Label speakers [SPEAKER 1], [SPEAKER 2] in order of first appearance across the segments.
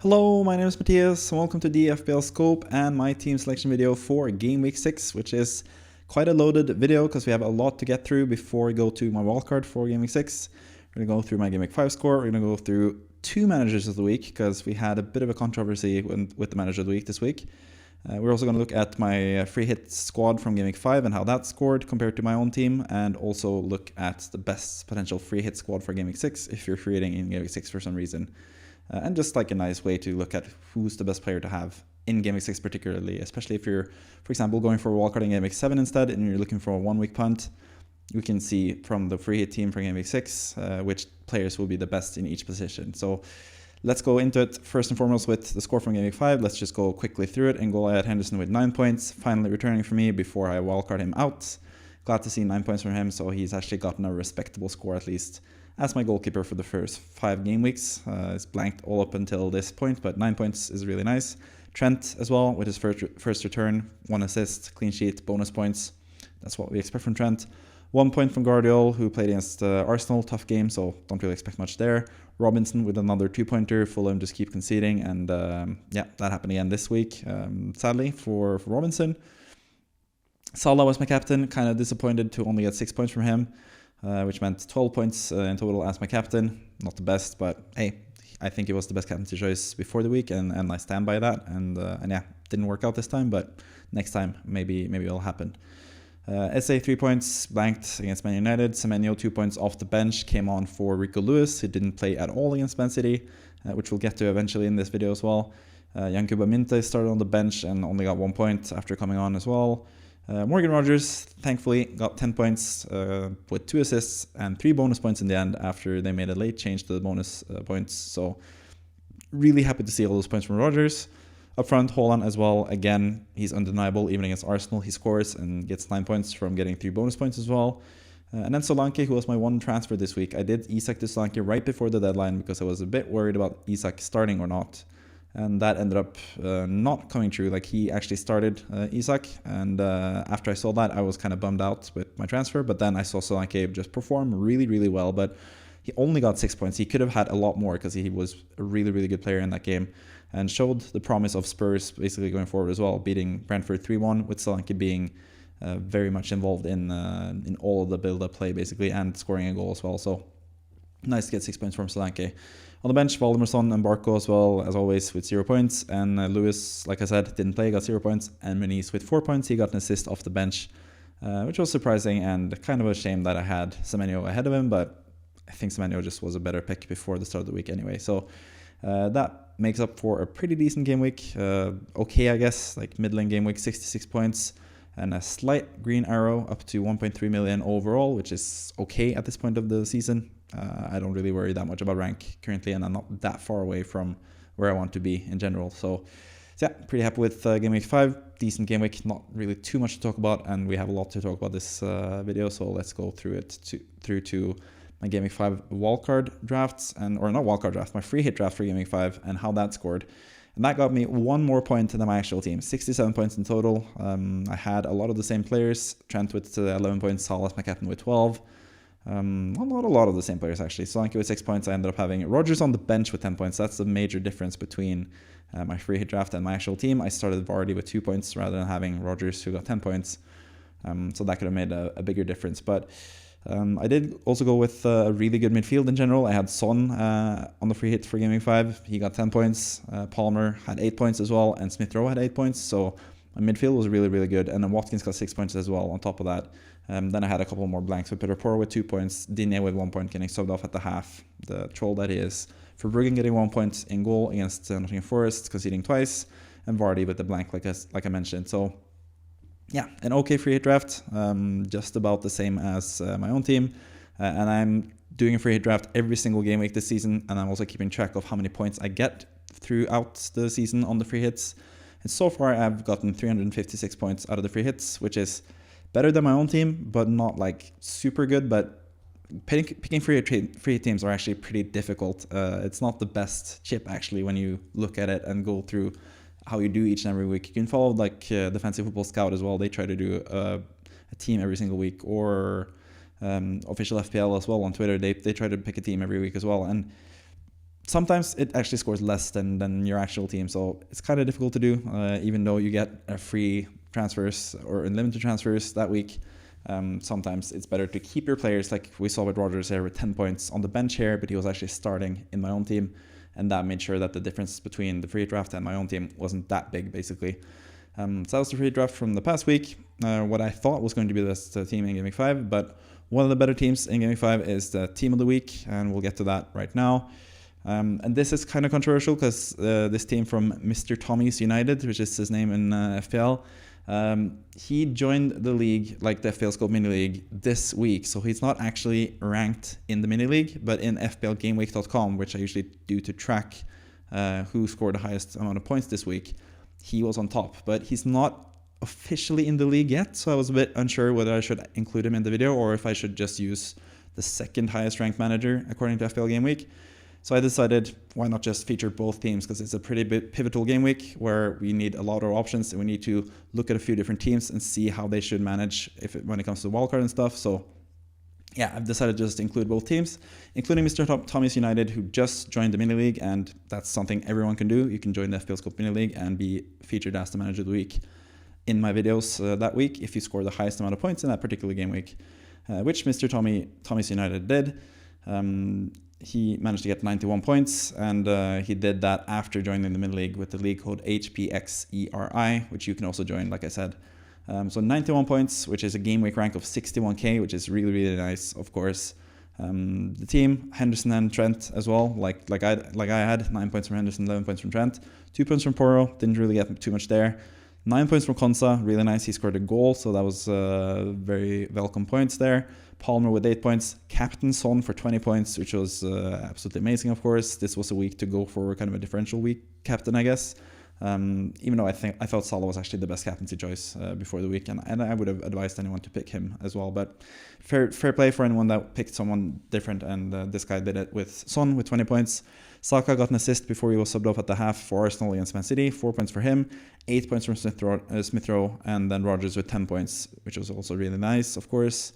[SPEAKER 1] Hello, my name is Matthias, and welcome to the FPL Scope and my team selection video for Game Week 6, which is quite a loaded video because we have a lot to get through before we go to my wildcard for Game Week 6. We're going to go through my GW5 score, we're going to go through two managers of the week because we had a bit of a controversy with the manager of the week this week. We're also going to look at my free hit squad from Game Week 5 and how that scored compared to my own team, and also look at the best potential free hit squad for Game Week 6 if you're creating in Game Week 6 for some reason. And just like a nice way to look at who's the best player to have in Game Week 6 particularly, especially if you're, for example, going for a wildcard in Game Week 7 instead and you're looking for a 1 week punt. You can see from the free hit team for Game Week 6 which players will be the best in each position. So let's go into it first and foremost with the score from Game Week 5. Let's just go quickly through it. And Goliath Henderson with 9 points, finally returning for me before I wildcard him out. Glad to see 9 points from him, so he's actually gotten a respectable score at least as my goalkeeper for the first 5 game weeks. It's blanked all up until this point, but 9 points is really nice. Trent as well with his first return, 1 assist, clean sheet, bonus points. That's what we expect from Trent. 1 point from Guardiola, who played against Arsenal, tough game, so don't really expect much there. Robinson with another 2-pointer, Fulham just keep conceding, and yeah, that happened again this week, sadly, for Robinson. Salah was my captain, kind of disappointed to only get 6 points from him. Which meant 12 points in total as my captain. Not the best, but hey, I think it was the best captaincy choice before the week, and I stand by that. And yeah, didn't work out this time, but next time maybe it'll happen. SA 3 points blanked against Man United. Semenyo 2 points off the bench, came on for Rico Lewis, who didn't play at all against Man City, which we'll get to eventually in this video as well. Yankuba Minte started on the bench and only got 1 point after coming on as well. Morgan Rogers, thankfully, got 10 points with 2 assists and 3 bonus points in the end after they made a late change to the bonus points. So really happy to see all those points from Rogers. Up front, Haaland as well. Again, he's undeniable. Even against Arsenal, he scores and gets 9 points from getting 3 bonus points as well. And then Solanke, who was my one transfer this week. I did Isak to Solanke right before the deadline because I was a bit worried about Isak starting or not. And that ended up not coming true. Like, he actually started Isak, and after I saw that, I was kind of bummed out with my transfer. But then I saw Solanke just perform really, really well. But he only got 6 points. He could have had a lot more because he was a really, really good player in that game and showed the promise of Spurs basically going forward as well, beating Brentford 3-1 with Solanke being very much involved in all of the build-up play basically, and scoring a goal as well. So nice to get 6 points from Solanke. On the bench, Valdimarsson and Barco as well, as always, with 0 points. And Lewis, like I said, didn't play, got 0 points. And Muniz with 4 points. He got an assist off the bench, which was surprising and kind of a shame that I had Semenyo ahead of him. But I think Semenyo just was a better pick before the start of the week anyway. So that makes up for a pretty decent game week. Okay, I guess, like middling game week, 66 points. And a slight green arrow up to 1.3 million overall, which is okay at this point of the season. I don't really worry that much about rank currently, and I'm not that far away from where I want to be in general. So yeah, pretty happy with Game Week 5. Decent game week, not really too much to talk about, and we have a lot to talk about this video. So let's go through it through to my Game Week 5 wildcard drafts, or not wildcard draft, my free hit draft for Game Week 5 and how that scored. And that got me 1 more point than my actual team, 67 points in total. I had a lot of the same players, Trent with 11 points, Salah my captain with 12. Not a lot of the same players actually. Solanke with 6 points. I ended up having Rogers on the bench with 10 points. That's the major difference between my free hit draft and my actual team. I started Vardy with 2 points rather than having Rogers, who got 10 points. So that could have made a bigger difference. But I did also go with a really good midfield in general. I had Son on the free hit for Game Week 5. He got 10 points. Palmer had 8 points as well, and Smith Rowe had 8 points. So my midfield was really, really good. And then Watkins got 6 points as well on top of that. Then I had a couple more blanks with Peter Porro with 2 points, Digne with 1 point getting subbed off at the half, the troll that he is. Verbruggen getting 1 point in goal against Nottingham Forest, conceding twice, and Vardy with the blank like I mentioned. So yeah, an okay free hit draft, just about the same as my own team. And I'm doing a free hit draft every single game week this season, and I'm also keeping track of how many points I get throughout the season on the free hits. And so far I've gotten 356 points out of the free hits, which is better than my own team, but not like super good. But picking free hit teams are actually pretty difficult. It's not the best chip actually when you look at it and go through how you do each and every week. You can follow like the Fantasy Football Scout as well. They try to do a team every single week, or official FPL as well on Twitter. They try to pick a team every week as well. And sometimes it actually scores less than your actual team, so it's kind of difficult to do, even though you get free transfers or unlimited transfers that week. Sometimes it's better to keep your players, like we saw with Rogers here with 10 points on the bench here, but he was actually starting in my own team, and that made sure that the difference between the free draft and my own team wasn't that big, basically. So that was the free draft from the past week. What I thought was going to be the team in Game Week 5, but one of the better teams in Game Week 5 is the team of the week, and we'll get to that right now. And this is kind of controversial because this team from Mr. Tommy's United, which is his name in FPL, he joined the league, like the FPL Scope mini league, this week. So he's not actually ranked in the mini league, but in FPLGameweek.com, which I usually do to track who scored the highest amount of points this week, he was on top. But he's not officially in the league yet, so I was a bit unsure whether I should include him in the video or if I should just use the second highest ranked manager according to FPL Game Week. So I decided, why not just feature both teams, because it's a pretty pivotal game week where we need a lot of options and we need to look at a few different teams and see how they should manage when it comes to wildcard and stuff. So yeah, I've decided to just include both teams, including Mr. Tommy's United, who just joined the mini league, and that's something everyone can do. You can join the FPL Scope mini league and be featured as the manager of the week in my videos that week if you score the highest amount of points in that particular game week, which Mr. Tommy's United did. He managed to get 91 points, and he did that after joining the mini league with the league code hpxeri, which you can also join, like I said. So 91 points, which is a game week rank of 61k, which is really, really nice, of course. The team, Henderson and Trent as well, like I had 9 points from Henderson, 11 points from Trent, 2 points from Poro, didn't really get too much there. 9 points from Konsa, really nice. He scored a goal, so that was very welcome points there. Palmer with 8 points. Captain Son for 20 points, which was absolutely amazing, of course. This was a week to go for kind of a differential week captain, I guess. Even though I felt Salah was actually the best captaincy choice before the week, and I would have advised anyone to pick him as well. But fair play for anyone that picked someone different, and this guy did it with Son with 20 points. Saka got an assist before he was subbed off at the half for Arsenal against Man City, 4 points for him, 8 points from Smith Rowe, and then Rogers with 10 points, which was also really nice, of course.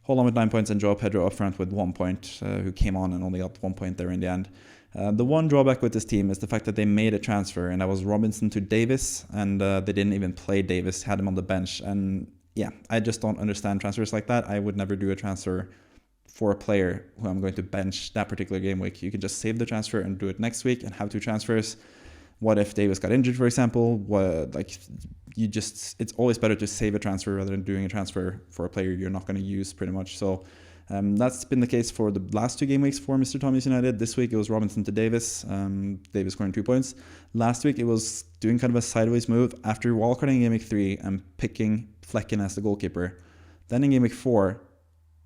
[SPEAKER 1] Holland with 9 points, and Joao Pedro up front with 1 point, who came on and only got 1 point there in the end. The one drawback with this team is the fact that they made a transfer, and that was Robinson to Davis, and they didn't even play Davis, had him on the bench. And yeah, I just don't understand transfers like that. I would never do a transfer for a player who I'm going to bench that particular game week. You can just save the transfer and do it next week and have 2 transfers. What if Davis got injured, for example? It's always better to save a transfer rather than doing a transfer for a player you're not going to use, pretty much. So that's been the case for the last 2 game weeks for Mr. Tommy's United. This week it was Robinson to Davis, Davis scoring 2 points. Last week it was doing kind of a sideways move after wildcarding in game week 3 and picking Flecken as the goalkeeper. Then in game week 4,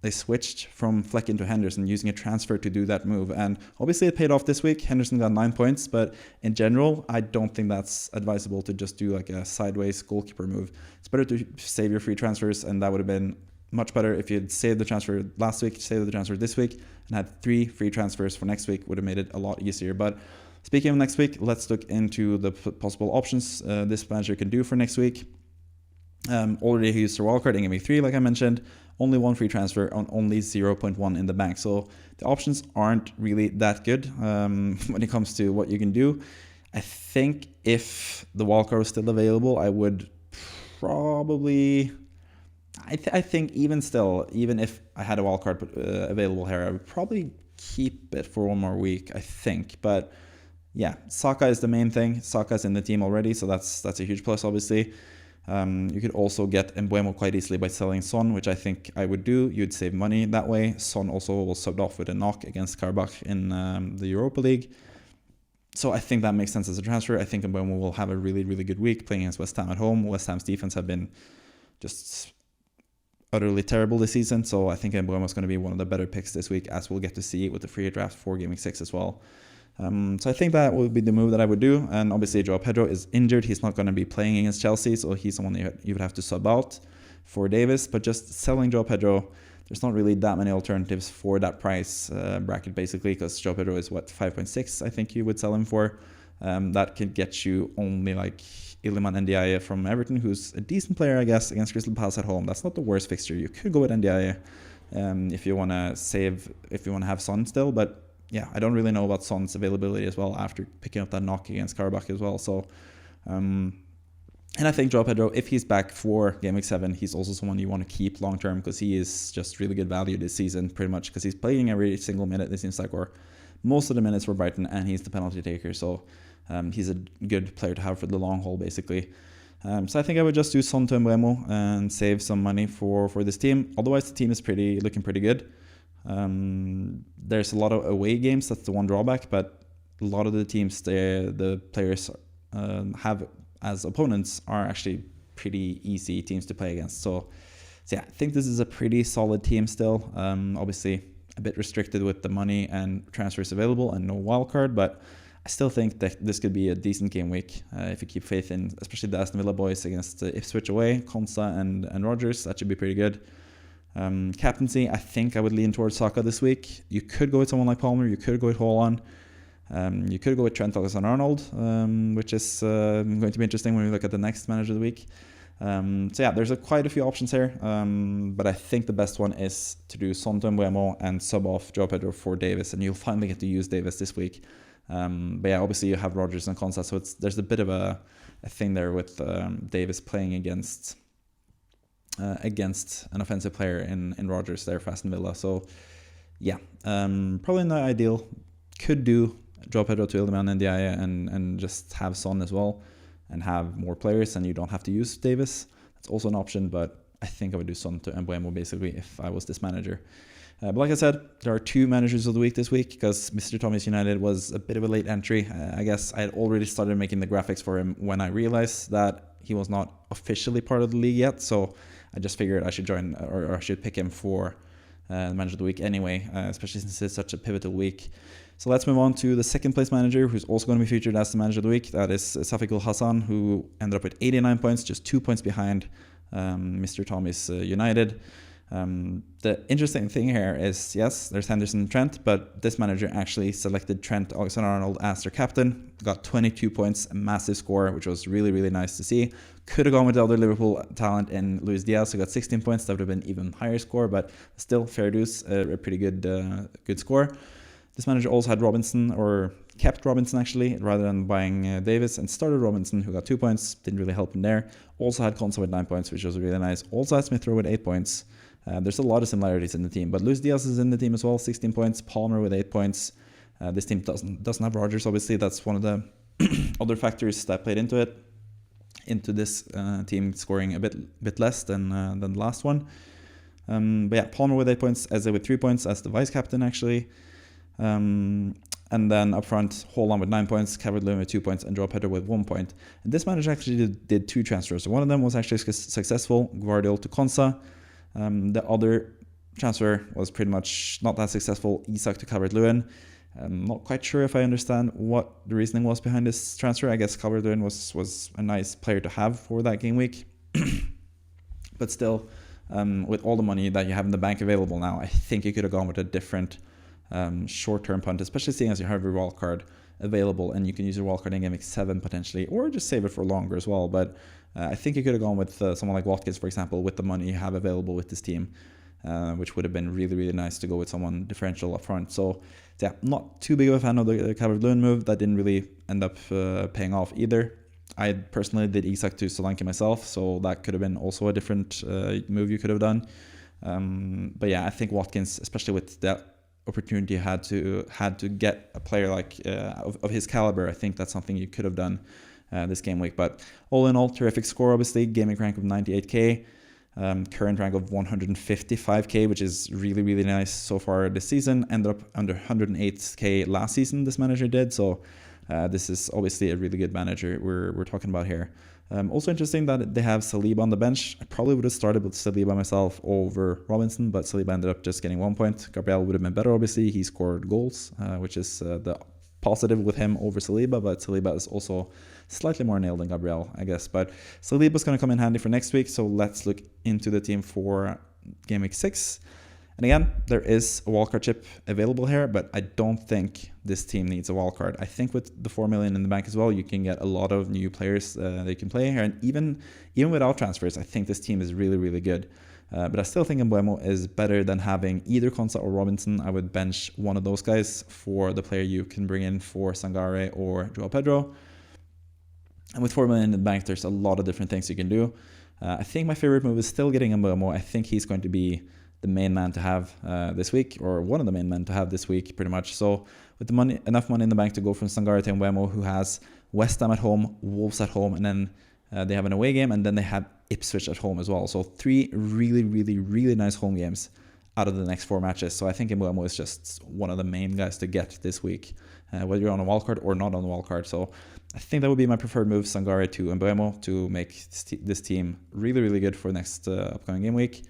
[SPEAKER 1] they switched from Flecken to Henderson, using a transfer to do that move. And obviously it paid off this week. Henderson got 9 points, but in general, I don't think that's advisable to just do like a sideways goalkeeper move. It's better to save your free transfers, and that would have been much better if you'd saved the transfer last week, saved the transfer this week, and had 3 free transfers for next week. Would have made it a lot easier. But speaking of next week, let's look into the possible options this manager can do for next week. Already he used a wildcard in game week 3, like I mentioned. Only 1 free transfer on only 0.1 in the bank. So the options aren't really that good when it comes to what you can do. I think if the wildcard was still available, I would probably... I think even if I had a wildcard available here, I would probably keep it for 1 more week, I think. But yeah, Saka is the main thing. Saka's in the team already, so that's a huge plus, obviously. You could also get Mbeumo quite easily by selling Son, which I think I would do. You'd save money that way. Son also was subbed off with a knock against Karabakh in the Europa League. So I think that makes sense as a transfer. I think Mbeumo will have a really, really good week playing against West Ham at home. West Ham's defense have been just utterly terrible this season. So I think Mbeumo is going to be one of the better picks this week, as we'll get to see with the free draft for Game Week 6 as well. So I think that would be the move that I would do. And obviously Joao Pedro is injured. He's not going to be playing against Chelsea, so he's someone you would have to sub out for Davis. But just selling Joao Pedro, there's not really that many alternatives for that price bracket, basically, because Joao Pedro is 5.6 I think you would sell him for. That could get you only like Iliman Ndiaye from Everton, who's a decent player, I guess, against Crystal Palace at home. That's not the worst fixture. You could go with Ndiaye if you want to have Son still, but yeah, I don't really know about Son's availability as well after picking up that knock against Karabakh as well. So, and I think Joao Pedro, if he's back for Game Week 7, he's also someone you want to keep long term because he is just really good value this season, pretty much because he's playing every single minute, it seems like, or most of the minutes for Brighton, and he's the penalty taker. So he's a good player to have for the long haul, basically. So I think I would just do Son to Mbeumo and save some money for this team. Otherwise, the team is looking pretty good. There's a lot of away games. That's the one drawback, but a lot of the teams the players have as opponents are actually pretty easy teams to play against. So yeah, I think this is a pretty solid team still. Obviously, a bit restricted with the money and transfers available and no wildcard, but I still think that this could be a decent game week if you keep faith in, especially the Aston Villa boys against Ipswich away, Konsa and Rodgers. That should be pretty good. Captaincy, I think I would lean towards Saka this week. You could go with someone like Palmer. You could go with Haaland. You could go with Trent Alexander-Arnold, which is going to be interesting when we look at the next manager of the week. So yeah, there's quite a few options here, but I think the best one is to do Son to Mbeumo and sub off Joao Pedro for Davis, and you'll finally get to use Davis this week. But yeah, obviously you have Rodgers and Konsa, so there's a bit of a thing there with Davis playing against an offensive player in Rodgers there for Aston Villa. So yeah, probably not ideal. Could do Joao Pedro to Iliman Ndiaye and just have Son as well and have more players, and you don't have to use Davis. That's also an option, but I think I would do Son to Mbeumo basically if I was this manager. But like I said, there are 2 managers of the week this week because Mr. Thomas United was a bit of a late entry. I guess I had already started making the graphics for him when I realized that he was not officially part of the league yet. So I just figured I should join or I should pick him for the manager of the week anyway, especially since it's such a pivotal week. So let's move on to the second place manager who's also going to be featured as the manager of the week. That is Safikul Hassan, who ended up with 89 points, just 2 points behind Mr. Thomas United. The interesting thing here is, yes, there's Henderson and Trent, but this manager actually selected Trent Alexander-Arnold as their captain, got 22 points, a massive score, which was really, really nice to see. Could have gone with the other Liverpool talent in Luis Diaz, who got 16 points. That would have been even higher score, but still, fair dues, a pretty good score. This manager also had Robinson, or kept Robinson actually, rather than buying Davis, and started Robinson, who got 2 points, didn't really help him there. Also had Konsa with 9 points, which was really nice. Also had Smith Rowe with 8 points. There's a lot of similarities in the team, but Luis Diaz is in the team as well, 16 points. Palmer with 8 points. This team doesn't have Rodgers, obviously. That's one of the other factors that played into this team scoring a bit less than the last one. But yeah, Palmer with 8 points, Eze with 3 points as the vice captain actually. And then up front, Haaland with 9 points, Calvert-Lewin with 2 points, and Joao Pedro with 1 point. And this manager actually did 2 transfers. So one of them was actually successful, Guardiola to Konsa. The other transfer was pretty much not that successful, Isak to Calvert-Lewin. I'm not quite sure if I understand what the reasoning was behind this transfer. I guess Calvert-Lewin was a nice player to have for that game week. But still, with all the money that you have in the bank available now, I think you could have gone with a different short-term punt, especially seeing as you have your wildcard available and you can use your wildcard in Game Week 7 potentially, or just save it for longer as well. But I think you could have gone with someone like Watkins, for example, with the money you have available with this team, which would have been really, really nice to go with someone differential up front. So yeah, not too big of a fan of the Calvert-Lewin move. That didn't really end up paying off either. I personally did Isak to Solanke myself, so that could have been also a different move you could have done. But yeah, I think Watkins, especially with that opportunity, had to get a player like of his caliber. I think that's something you could have done this game week. But all in all, terrific score, obviously. Gaming rank of 98k, current rank of 155k, which is really, really nice so far this season. Ended up under 108k last season, this manager did. So this is obviously a really good manager we're talking about here. Also interesting that they have Saliba on the bench. I probably would have started with Saliba myself over Robinson, but Saliba ended up just getting 1 point. Gabriel would have been better, obviously. He scored goals, which is the positive with him over Saliba, but Saliba is also slightly more nailed than Gabriel, I guess. But Saliba's going to come in handy for next week, so let's look into the team for Game Week 6. And again, there is a wildcard chip available here, but I don't think this team needs a wildcard. I think with the 4 million in the bank as well, you can get a lot of new players that you can play here. And even without transfers, I think this team is really, really good. But I still think Mbeumo is better than having either Konsa or Robinson. I would bench one of those guys for the player you can bring in for Sangare or Joao Pedro. And with 4 million in the bank, there's a lot of different things you can do. I think my favorite move is still getting Mbeumo. I think he's going to be the main man to have this week, or one of the main men to have this week, pretty much. So with the money, enough money in the bank to go from Sangare to Mbeumo, who has West Ham at home, Wolves at home, and then they have an away game, and then they have Ipswich at home as well. So 3 really, really, really nice home games out of the next 4 matches. So I think Mbeumo is just one of the main guys to get this week, whether you're on a wildcard or not on a wildcard. So I think that would be my preferred move, Sangare to Mbeumo, to make this team really, really good for next upcoming game week.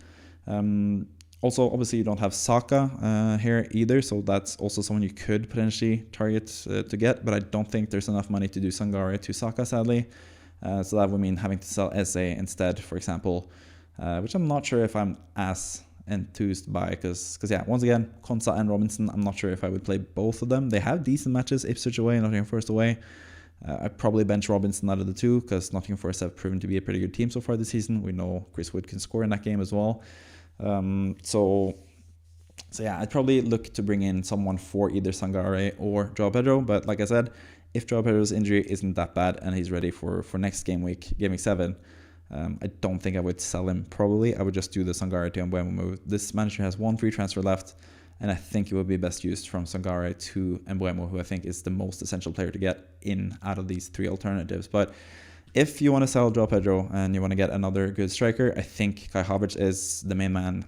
[SPEAKER 1] Also, obviously, you don't have Saka here either, so that's also someone you could potentially target to get, but I don't think there's enough money to do Sangare to Saka, sadly. So that would mean having to sell SA instead, for example, which I'm not sure if I'm as enthused by, because yeah, once again, Konsa and Robinson, I'm not sure if I would play both of them. They have decent matches, Ipswich away, Nottingham Forest away. I'd probably bench Robinson out of the two, because Nottingham Forest have proven to be a pretty good team so far this season. We know Chris Wood can score in that game as well. So yeah, I'd probably look to bring in someone for either Sangare or Joao Pedro, but like I said, if Joao Pedro's injury isn't that bad and he's ready for next game week 7, I don't think I would sell him probably. I would just do the Sangare to Mbeumo move. This manager has 1 free transfer left, and I think it would be best used from Sangare to Mbeumo, who I think is the most essential player to get in out of these 3 alternatives. But if you want to sell Joao Pedro and you want to get another good striker, I think Kai Havertz is the main man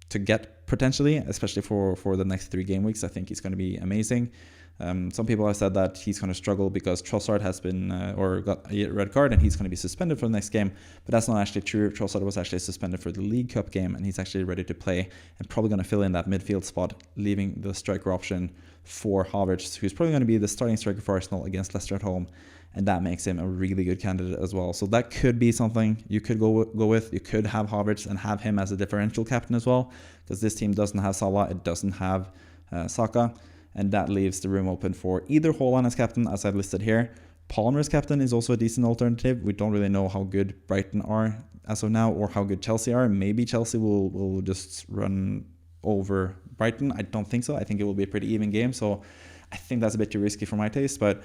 [SPEAKER 1] to get potentially, especially for the next 3 game weeks. I think he's going to be amazing. Some people have said that he's going to struggle because Trossard has been or got a red card and he's going to be suspended for the next game, but that's not actually true. Trossard was actually suspended for the League Cup game and he's actually ready to play and probably going to fill in that midfield spot, leaving the striker option for Havertz, who's probably going to be the starting striker for Arsenal against Leicester at home, and that makes him a really good candidate as well. So that could be something you could go with. You could have Havertz and have him as a differential captain as well, because this team doesn't have Salah, it doesn't have Saka. And that leaves the room open for either Haaland as captain, as I've listed here. Palmer as captain is also a decent alternative. We don't really know how good Brighton are as of now, or how good Chelsea are. Maybe Chelsea will just run over Brighton. I don't think so. I think it will be a pretty even game. So I think that's a bit too risky for my taste. But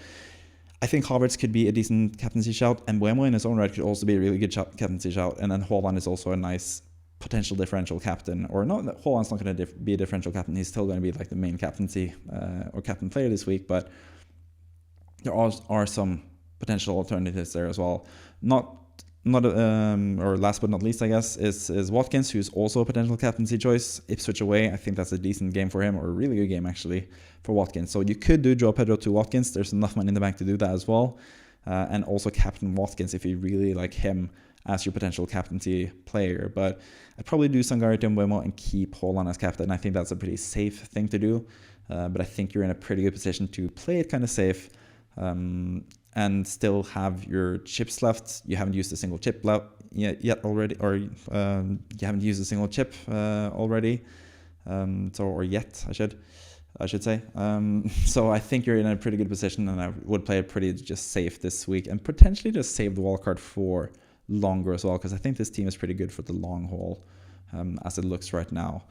[SPEAKER 1] I think Havertz could be a decent captaincy shout. And Mbeumo in his own right could also be a really good captaincy shout. And then Haaland is also a nice potential differential captain, or not. Haaland's not going to be a differential captain. He's still going to be like the main captaincy or captain player this week, but there are some potential alternatives there as well. Or last but not least, I guess, is Watkins, who's also a potential captaincy choice. Ipswich away, I think that's a decent game for him, or a really good game actually for Watkins. So you could do Joao Pedro to Watkins. There's enough money in the bank to do that as well, and also captain Watkins if you really like him as your potential captaincy player. But I'd probably do Sangare to Mbeumo and keep Haaland as captain. I think that's a pretty safe thing to do, but I think you're in a pretty good position to play it kind of safe and still have your chips left. You haven't used a single chip yet already, or you haven't used a single chip already, or yet, I should say. So I think you're in a pretty good position, and I would play it pretty just safe this week and potentially just save the wildcard for longer as well, because I think this team is pretty good for the long haul as it looks right now.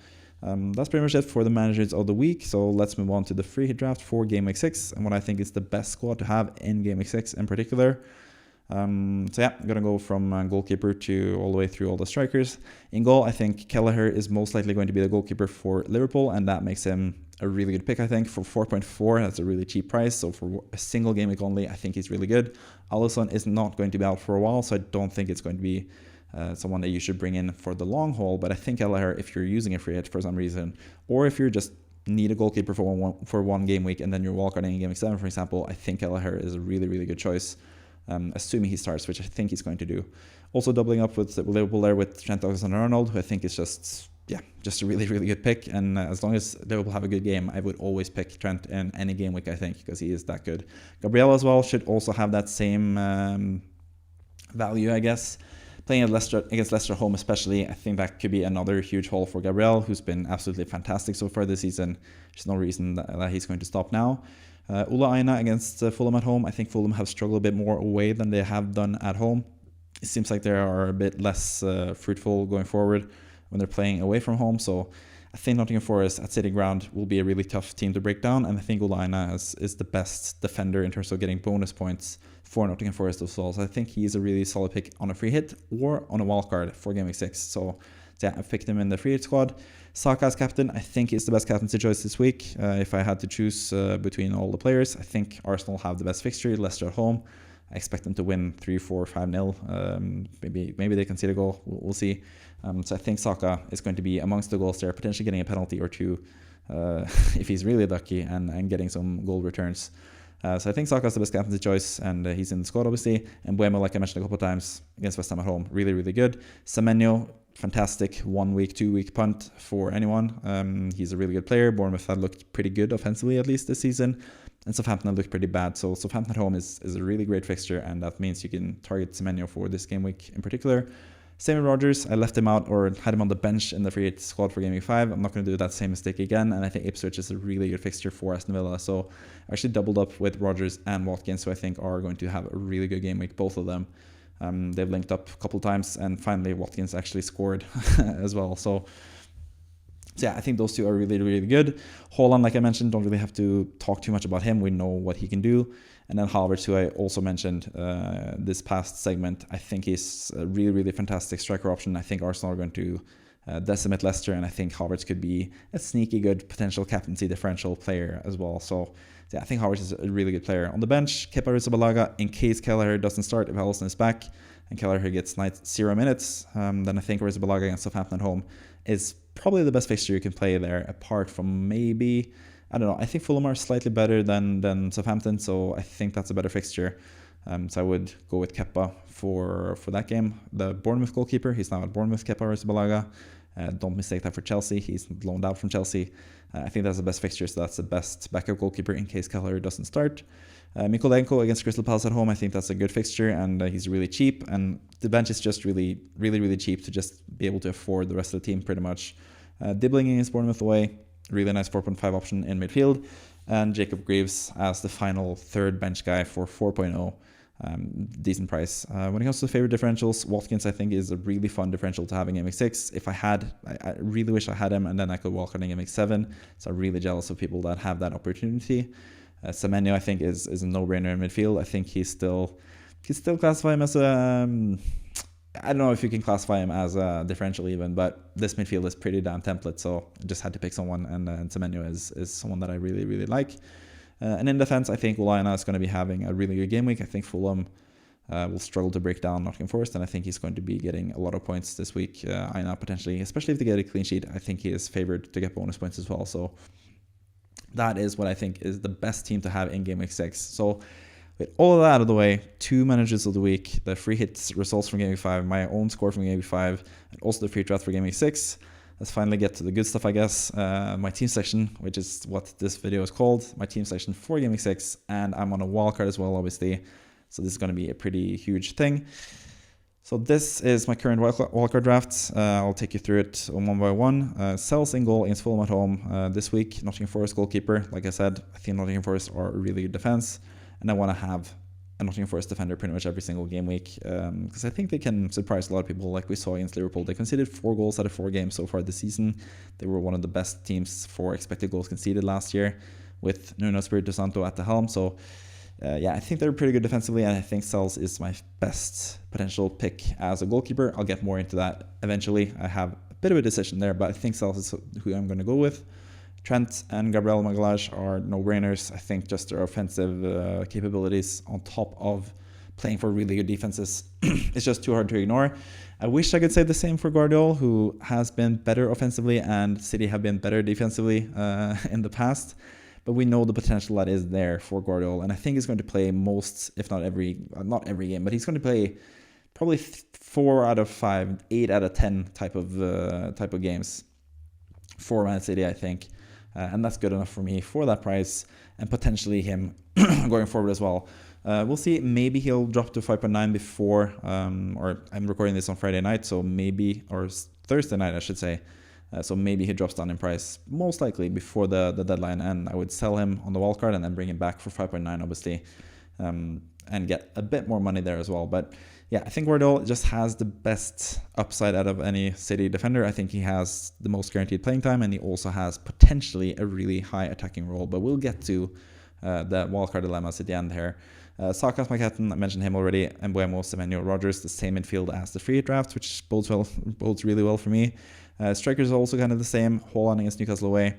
[SPEAKER 1] That's pretty much it for the managers of the week. So let's move on to the free hit draft for Game Week 6 and what I think is the best squad to have in Game Week 6 in particular. So yeah, I'm going to go from goalkeeper to all the way through all the strikers. In goal, I think Kelleher is most likely going to be the goalkeeper for Liverpool, and that makes him a really good pick, I think. For 4.4, that's a really cheap price. So for a single game week only, I think he's really good. Alisson is not going to be out for a while, so I don't think it's going to be someone that you should bring in for the long haul. But I think Kelleher, if you're using a free hit for some reason, or if you're just need a goalkeeper for one game week and then you're wildcarding in Game Week 7, for example, I think Kelleher is a really, really good choice. Assuming he starts, which I think he's going to do. Also doubling up with Liverpool there with Trent Alexander-Arnold, who I think is just a really, really good pick. And as long as Liverpool have a good game, I would always pick Trent in any game week, I think, because he is that good. Gabriel as well should also have that same value, I guess. Playing against Leicester home especially, I think that could be another huge haul for Gabriel, who's been absolutely fantastic so far this season. There's no reason that he's going to stop now. Ola Aina against Fulham at home. I think Fulham have struggled a bit more away than they have done at home. It seems like they are a bit less fruitful going forward when they're playing away from home. So I think Nottingham Forest at City Ground will be a really tough team to break down, and I think Olaina is the best defender in terms of getting bonus points for Nottingham Forest as well. So I think he's a really solid pick on a free hit or on a wildcard for Game Week 6. So yeah, I've picked him in the free hit squad. Saka as captain, I think he's the best captaincy choice this week. If I had to choose between all the players, I think Arsenal have the best fixture, Leicester at home. I expect them to win 3-4, 5-0. Maybe they concede a goal. We'll see. So I think Saka is going to be amongst the goals there, potentially getting a penalty or two if he's really lucky and getting some goal returns. So I think Saka is the best captaincy choice, and he's in the squad obviously. And Mbeumo, like I mentioned a couple of times, against West Ham at home, really, really good. Semenyo, fantastic 1 week, 2 week punt for anyone. He's a really good player. Bournemouth had looked pretty good offensively at least this season, and Southampton had looked pretty bad. So Southampton at home is a really great fixture, and that means you can target Semenyo for this game week in particular. Same with Rodgers. I left him out or had him on the bench in the free hit squad for Game Week 5. I'm not going to do that same mistake again, and I think Ipswich is a really good fixture for Aston Villa. So I actually doubled up with Rodgers and Watkins, who I think are going to have a really good game week, both of them. They've linked up a couple times, and finally Watkins actually scored as well. So yeah, I think those two are really, really good. Haaland, like I mentioned, don't really have to talk too much about him. We know what he can do. And then Havertz, who I also mentioned this past segment, I think he's a really, really fantastic striker option. I think Arsenal are going to decimate Leicester, and I think Havertz could be a sneaky good potential captaincy differential player as well. So yeah, I think Havertz is a really good player. On the bench, Kepa Arrizabalaga, in case Kelleher doesn't start, if Alisson is back and Kelleher gets 0 minutes, then I think Arrizabalaga against Southampton at home is probably the best fixture you can play there, apart from maybe, I don't know, I think Fulham are slightly better than Southampton, so I think that's a better fixture. So I would go with Kepa for that game. The Bournemouth goalkeeper, he's now at Bournemouth, Kepa Arrizabalaga. Don't mistake that for Chelsea. He's loaned out from Chelsea. I think that's the best fixture, so that's the best backup goalkeeper in case Kelleher doesn't start. Mikolenko against Crystal Palace at home, I think that's a good fixture, and he's really cheap, and the bench is just really, really, really cheap to just be able to afford the rest of the team pretty much. Dibbling against Bournemouth away, really nice 4.5 option in midfield, and Jacob Greaves as the final third bench guy for 4.0. Decent price. When it comes to favorite differentials, Watkins I think is a really fun differential to have in Game Week 6. If I really wish I had him, and then I could walk on in Game Week 7. So I'm really jealous of people that have that opportunity. Semenyo I think is a no-brainer in midfield. I think he's still classify him as a I don't know if you can classify him as a differential even, but this midfield is pretty damn template, so I just had to pick someone, and Semenyo is someone that I really, really like. And in defense, I think Olaina is going to be having a really good game week. I think Fulham will struggle to break down Nottingham Forest, and I think he's going to be getting a lot of points this week. Aina potentially, especially if they get a clean sheet, I think he is favored to get bonus points as well. So that is what I think is the best team to have in Game Week 6. So with all of that out of the way, 2 managers of the week, the free hits results from Game Week 5, my own score from Game Week 5, and also the free draft for Game Week 6. Let's finally get to the good stuff, I guess. My team selection, which is what this video is called, my team selection for Game Week 6, and I'm on a wildcard as well, obviously. So this is going to be a pretty huge thing. So this is my current wildcard draft. I'll take you through it one by one. Sells in goal against Fulham at home this week. Nottingham Forest goalkeeper. Like I said, I think Nottingham Forest are a really good defense, and I want to have a Nottingham Forest defender pretty much every single game week, because I think they can surprise a lot of people, like we saw against Liverpool. They conceded 4 goals out of 4 games so far this season. They were one of the best teams for expected goals conceded last year with Nuno Espirito Santo at the helm. So yeah, I think they're pretty good defensively, and I think Sells is my best potential pick as a goalkeeper. I'll get more into that eventually. I have a bit of a decision there, but I think Sells is who I'm going to go with. Trent and Gabriel Magalhaes are no-brainers. I think just their offensive capabilities on top of playing for really good defenses is just too hard to ignore. I wish I could say the same for Guardiola, who has been better offensively, and City have been better defensively in the past. But we know the potential that is there for Guardiola, and I think he's going to play most, if not not every game, but he's going to play probably 4 out of 5, 8 out of 10 type of games for Man City, I think. And that's good enough for me for that price, and potentially him going forward as well. We'll see. Maybe he'll drop to 5.9 before, or I'm recording this on Friday night, so maybe, or Thursday night, I should say. So maybe he drops down in price, most likely before the deadline, and I would sell him on the wildcard and then bring him back for 5.9, obviously, and get a bit more money there as well. But yeah, I think Guardiola just has the best upside out of any City defender. I think he has the most guaranteed playing time, and he also has potentially a really high attacking role. But we'll get to the wildcard dilemmas at the end here. Saka's my captain. I mentioned him already. Embuemo, Semenyo, Rodgers, the same midfield as the free hit draft, which bodes really well for me. Strikers are also kind of the same. Haaland against Newcastle away.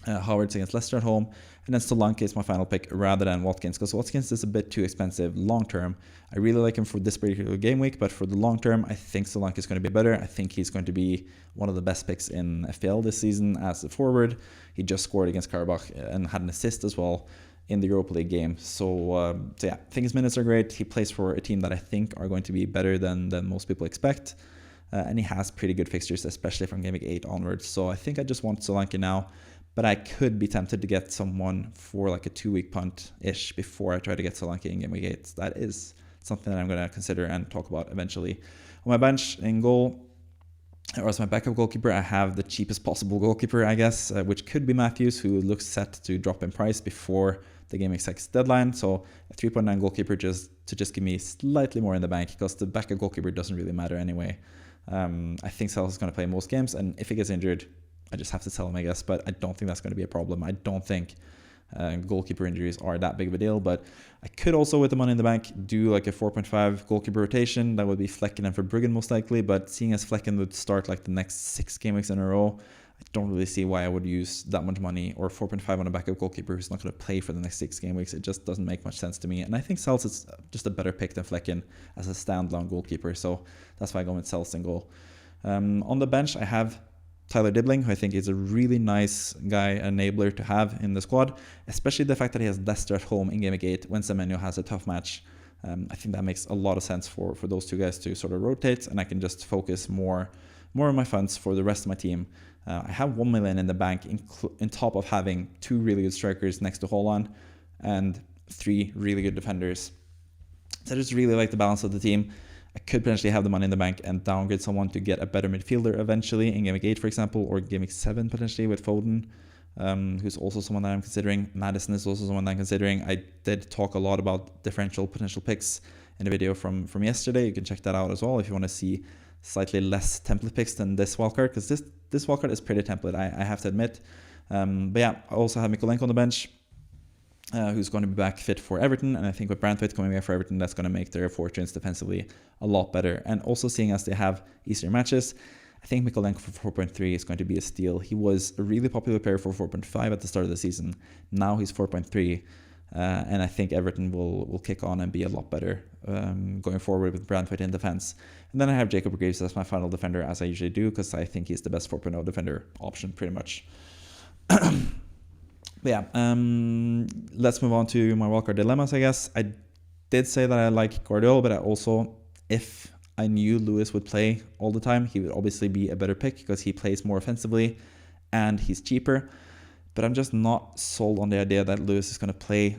[SPEAKER 1] Havertz against Leicester at home, and then Solanke is my final pick rather than Watkins, because Watkins is a bit too expensive long term. I really like him for this particular game week, but for the long term, I think Solanke is going to be better. I think he's going to be one of the best picks in FPL this season as a forward. He just scored against Karabakh and had an assist as well in the Europa League game. So yeah, I think his minutes are great. He plays for a team that I think are going to be better than most people expect. And he has pretty good fixtures, especially from game week 8 onwards. So I think I just want Solanke now. But I could be tempted to get someone for like a 2-week punt-ish before I try to get Solanke in game week 8. That is something that I'm going to consider and talk about eventually. On my bench in goal, or as my backup goalkeeper, I have the cheapest possible goalkeeper, I guess, which could be Matthews, who looks set to drop in price before the game week 6 deadline. So a 3.9 goalkeeper just give me slightly more in the bank, because the backup goalkeeper doesn't really matter anyway. I think Salah is going to play most games, and if he gets injured, I just have to sell him, I guess, but I don't think that's going to be a problem. I don't think goalkeeper injuries are that big of a deal, but I could also, with the money in the bank, do like a 4.5 goalkeeper rotation. That would be Flekken and Verbruggen most likely, but seeing as Flekken would start like the next 6 game weeks in a row, I don't really see why I would use that much money or 4.5 on a backup goalkeeper who's not going to play for the next 6 game weeks. It just doesn't make much sense to me, and I think Sels is just a better pick than Flekken as a standalone goalkeeper, so that's why I go with Sels in goal. On the bench, I have Tyler Dibbling, who I think is a really nice guy, enabler to have in the squad, especially the fact that he has Leicester at home in game week 8 when Semenyo has a tough match. I think that makes a lot of sense for those two guys to sort of rotate, and I can just focus more of my funds for the rest of my team. I have 1 million in the bank in top of having 2 really good strikers next to Haaland and 3 really good defenders. So I just really like the balance of the team. I could potentially have the money in the bank and downgrade someone to get a better midfielder eventually in game week 8, for example, or game week 7 potentially with Foden, who's also someone that I'm considering. Madison is also someone that I'm considering. I did talk a lot about differential potential picks in the video from yesterday. You can check that out as well if you want to see slightly less template picks than this wildcard, because this wildcard is pretty template, I have to admit. But yeah, I also have Mikolenko on the bench, who's going to be back fit for Everton, and I think with Branthwaite coming back for Everton, that's going to make their fortunes defensively a lot better. And also seeing as they have easier matches, I think Mikolenko for 4.3 is going to be a steal. He was a really popular player for 4.5 at the start of the season. Now he's 4.3, and I think Everton will kick on and be a lot better going forward with Branthwaite in defense. And then I have Jacob Greaves as my final defender, as I usually do, because I think he's the best 4.0 defender option pretty much. But yeah, let's move on to my wildcard dilemmas, I guess. I did say that I like Guardiola, but I also, if I knew Lewis would play all the time, he would obviously be a better pick because he plays more offensively and he's cheaper. But I'm just not sold on the idea that Lewis is going to play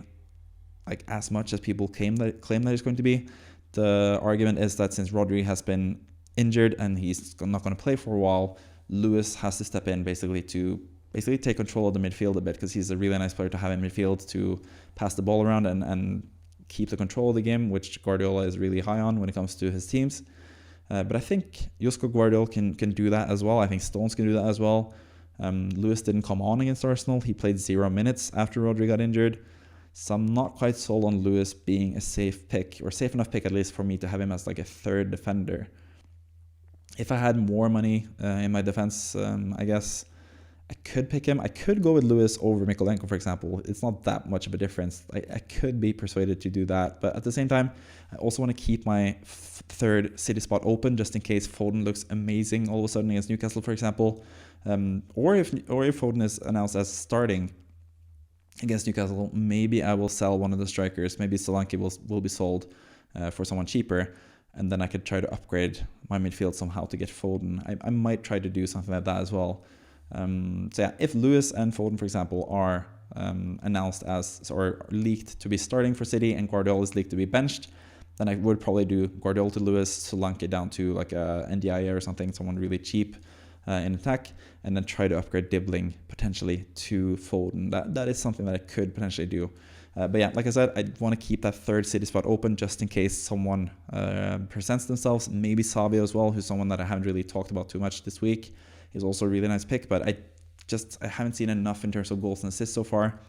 [SPEAKER 1] like as much as people claim that he's going to be. The argument is that since Rodri has been injured and he's not going to play for a while, Lewis has to step in basically take control of the midfield a bit, because he's a really nice player to have in midfield to pass the ball around and keep the control of the game, which Guardiola is really high on when it comes to his teams. But I think Josko Guardiola can do that as well. I think Stones can do that as well. Lewis didn't come on against Arsenal. He played 0 minutes after Rodri got injured. So I'm not quite sold on Lewis being a safe pick, or safe enough pick at least for me to have him as like a third defender. If I had more money in my defense, I guess I could pick him. I could go with Lewis over Mikolenko, for example. It's not that much of a difference. I could be persuaded to do that. But at the same time, I also want to keep my third City spot open just in case Foden looks amazing all of a sudden against Newcastle, for example. Or if Foden is announced as starting against Newcastle, maybe I will sell one of the strikers. Maybe Solanke will be sold for someone cheaper. And then I could try to upgrade my midfield somehow to get Foden. I might try to do something like that as well. So yeah, if Lewis and Foden, for example, are announced as or leaked to be starting for City and Guardiola is leaked to be benched, then I would probably do Guardiola to Lewis, Solanke down to like a NDI or something, someone really cheap in attack, and then try to upgrade Dibbling potentially to Foden. That is something that I could potentially do. But yeah, like I said, I want to keep that third city spot open just in case someone presents themselves. Maybe Savio as well, who's someone that I haven't really talked about too much this week. He's also a really nice pick, but I haven't seen enough in terms of goals and assists so far.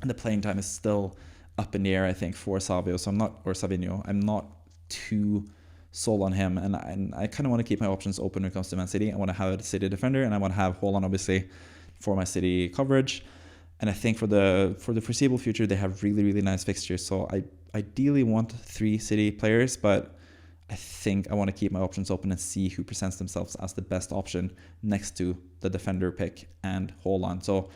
[SPEAKER 1] And the playing time is still up in the air, I think, for Savio. So Savinho. I'm not too sold on him, and I kind of want to keep my options open when it comes to Man City. I want to have a City defender, and I want to have Haaland obviously for my City coverage. And I think for the foreseeable future, they have really, really nice fixtures. So I ideally want 3 City players, but I think I want to keep my options open and see who presents themselves as the best option next to the defender pick and Haaland. So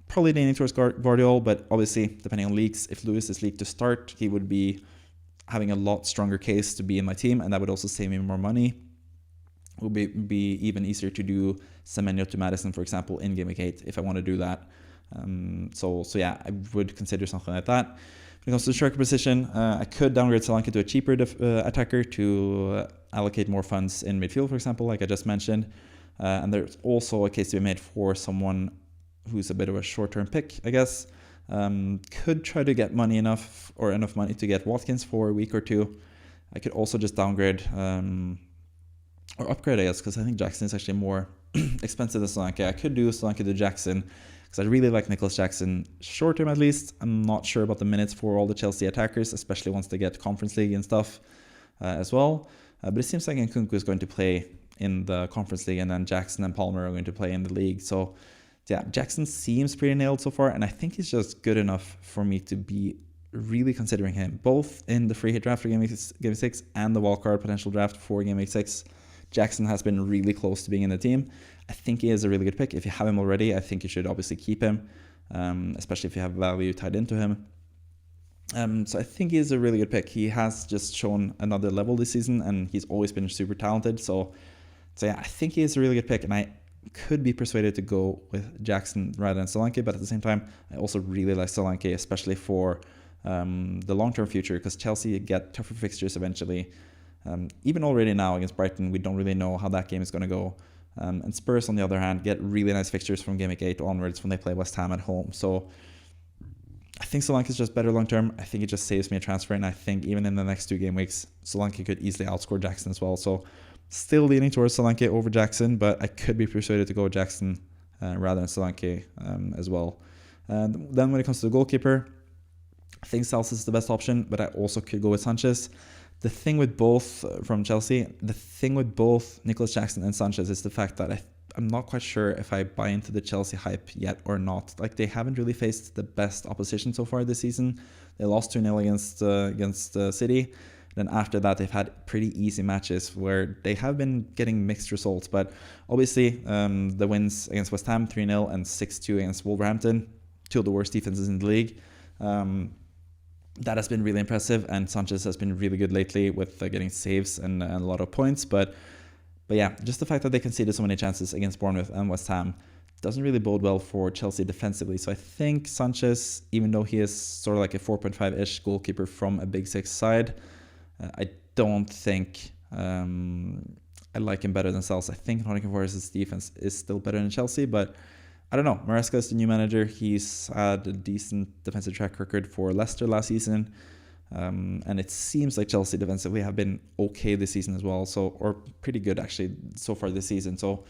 [SPEAKER 1] probably leaning towards Guardiola, but obviously, depending on leagues, if Lewis is league to start, he would be having a lot stronger case to be in my team, and that would also save me more money. It would be even easier to do Semenyo to Madison, for example, in Game Week 8 if I want to do that. So yeah, I would consider something like that. When it comes to the striker position, I could downgrade Solanke to a cheaper attacker to allocate more funds in midfield, for example, like I just mentioned. And there's also a case to be made for someone who's a bit of a short-term pick, I guess. Could try to get enough money to get Watkins for a week or 2. I could also just downgrade or upgrade, I guess, because I think Jackson is actually more expensive than Solanke. I could do Solanke to Jackson because I really like Nicholas Jackson short term at least. I'm not sure about the minutes for all the Chelsea attackers, especially once they get Conference League and stuff as well. But it seems like Nkunku is going to play in the Conference League, and then Jackson and Palmer are going to play in the league. So yeah, Jackson seems pretty nailed so far, and I think he's just good enough for me to be really considering him, both in the free hit draft for Game Week 6 and the wildcard potential draft for Game Week 6. Jackson has been really close to being in the team. I think he is a really good pick. If you have him already, I think you should obviously keep him, especially if you have value tied into him. So I think he is a really good pick. He has just shown another level this season, and he's always been super talented. So yeah, I think he is a really good pick, and I could be persuaded to go with Jackson rather than Solanke, but at the same time, I also really like Solanke, especially for the long-term future, because Chelsea get tougher fixtures eventually. Even already now against Brighton, we don't really know how that game is going to go. And Spurs, on the other hand, get really nice fixtures from Game Week 8 onwards when they play West Ham at home. So I think Solanke is just better long-term. I think it just saves me a transfer, and I think even in the next 2 game weeks, Solanke could easily outscore Jackson as well. So still leaning towards Solanke over Jackson, but I could be persuaded to go with Jackson rather than Solanke as well. Then when it comes to the goalkeeper, I think Sals is the best option, but I also could go with Sanchez. The thing with both from Chelsea, the thing with both Nicholas Jackson and Sanchez is the fact that I'm not quite sure if I buy into the Chelsea hype yet or not. Like, they haven't really faced the best opposition so far this season. They lost 2-0 against City. Then after that, they've had pretty easy matches where they have been getting mixed results. But obviously, the wins against West Ham 3-0 and 6-2 against Wolverhampton, 2 of the worst defenses in the league. That has been really impressive, and Sanchez has been really good lately with getting saves and a lot of points. But yeah, just the fact that they conceded so many chances against Bournemouth and West Ham doesn't really bode well for Chelsea defensively. So I think Sanchez, even though he is sort of like a 4.5-ish goalkeeper from a Big Six side, I don't think I like him better than Sals. I think Nottingham Forest's defense is still better than Chelsea, but I don't know. Maresca is the new manager. He's had a decent defensive track record for Leicester last season. And it seems like Chelsea defensively have been okay this season as well. Or pretty good actually so far this season. So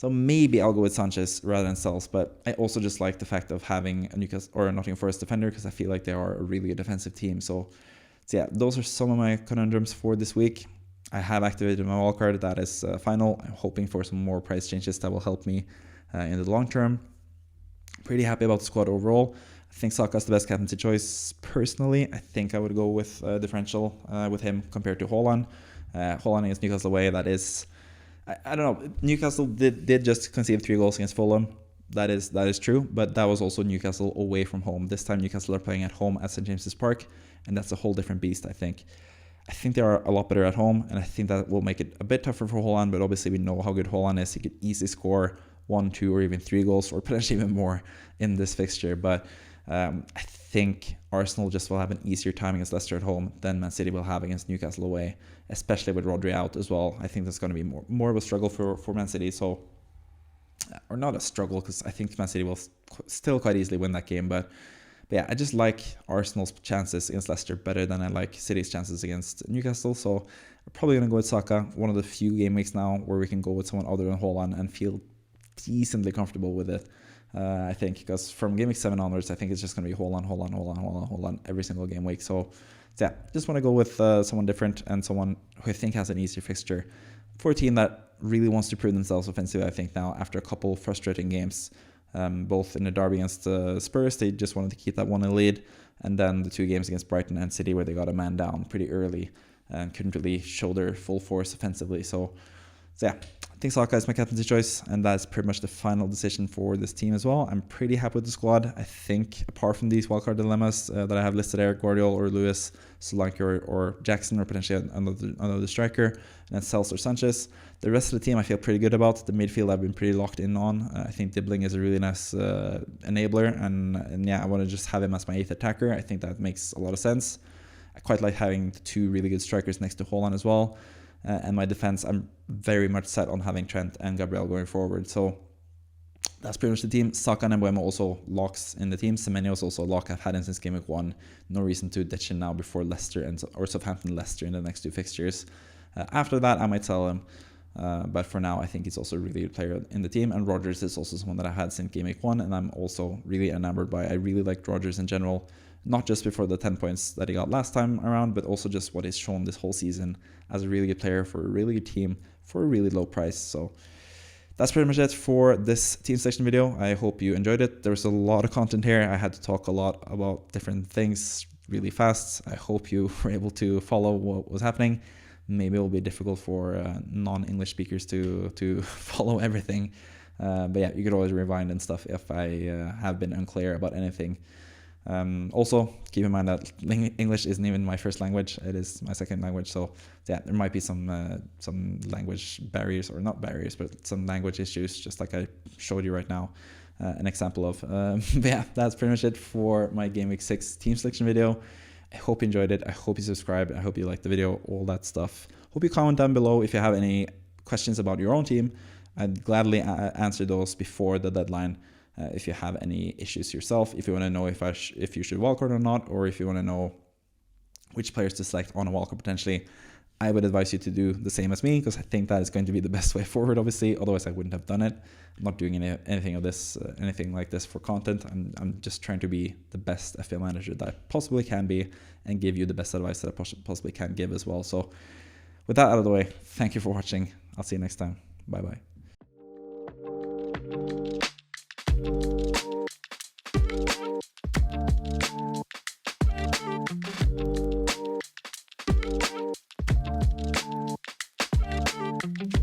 [SPEAKER 1] maybe I'll go with Sanchez rather than Sals. But I also just like the fact of having a Newcastle or a Nottingham Forest defender, because I feel like they are a really good defensive team. So yeah, those are some of my conundrums for this week. I have activated my wildcard. That is final. I'm hoping for some more price changes that will help me in the long term. Pretty happy about the squad overall. I think Saka is the best captaincy choice. Personally, I think I would go with differential with him compared to Haaland. Haaland against Newcastle away, that is... I don't know. Newcastle did just concede 3 goals against Fulham. That is true, but that was also Newcastle away from home. This time Newcastle are playing at home at St. James's Park, and that's a whole different beast, I think. I think they are a lot better at home, and I think that will make it a bit tougher for Haaland, but obviously we know how good Haaland is. He could easily score 1, 2, or even 3 goals, or potentially even more in this fixture. But I think Arsenal just will have an easier time against Leicester at home than Man City will have against Newcastle away, especially with Rodri out as well. I think that's going to be more of a struggle for Man City. So, or not a struggle, because I think Man City will still quite easily win that game, but But yeah, I just like Arsenal's chances against Leicester better than I like City's chances against Newcastle. So I'm probably going to go with Saka, one of the few game weeks now where we can go with someone other than Haaland and feel decently comfortable with it. I think, because from game week 7 onwards, I think it's just going to be Haaland every single game week. So yeah, just want to go with someone different and someone who I think has an easier fixture for a team that really wants to prove themselves offensively. I think now, after a couple frustrating games, both in the derby against Spurs, they just wanted to keep that 1-0 lead, and then the 2 games against Brighton and City where they got a man down pretty early and couldn't really show their full force offensively. So yeah, I think Saka is my captaincy choice, and that's pretty much the final decision for this team as well. I'm pretty happy with the squad. I think apart from these wildcard dilemmas that I have listed there, Guardiola or Lewis, Solanke or Jackson, or potentially another striker, and then Cels or Sanchez, the rest of the team I feel pretty good about. The midfield I've been pretty locked in on. I think Dibbling is a really nice enabler, and yeah, I want to just have him as my 8th attacker. I think that makes a lot of sense. I quite like having the 2 really good strikers next to Haaland as well. And my defense, I'm very much set on having Trent and Gabriel going forward. So that's pretty much the team. Saka and Mbeumo also locks in the team. Semenyo is also a lock. I've had him since game week 1. No reason to ditch him now before Leicester or Southampton Leicester in the next 2 fixtures. After that, I might sell him. But for now, I think he's also a really good player in the team. And Rodgers is also someone that I've had since game week 1. And I'm also really enamored by. I really like Rodgers in general. Not just before the 10 points that he got last time around, but also just what he's shown this whole season as a really good player for a really good team for a really low price. So that's pretty much it for this team selection video. I hope you enjoyed it. There was a lot of content here. I had to talk a lot about different things really fast. I hope you were able to follow what was happening. Maybe it will be difficult for non-English speakers to follow everything. But yeah, you could always rewind and stuff if I have been unclear about anything. Also, keep in mind that English isn't even my first language. It is my second language. So yeah, there might be some language barriers, or not barriers, but some language issues, just like I showed you right now an example of. But yeah, that's pretty much it for my Game Week 6 team selection video. I hope you enjoyed it. I hope you subscribe. I hope you liked the video, all that stuff. Hope you comment down below if you have any questions about your own team. I'd gladly answer those before the deadline. If you have any issues yourself, if you want to know if you should wildcard or not, or if you want to know which players to select on a wildcard potentially, I would advise you to do the same as me, because I think that is going to be the best way forward, obviously. Otherwise, I wouldn't have done it. I'm not doing anything like this for content. I'm just trying to be the best FPL manager that I possibly can be and give you the best advice that I possibly can give as well. So with that out of the way, thank you for watching. I'll see you next time. Bye-bye.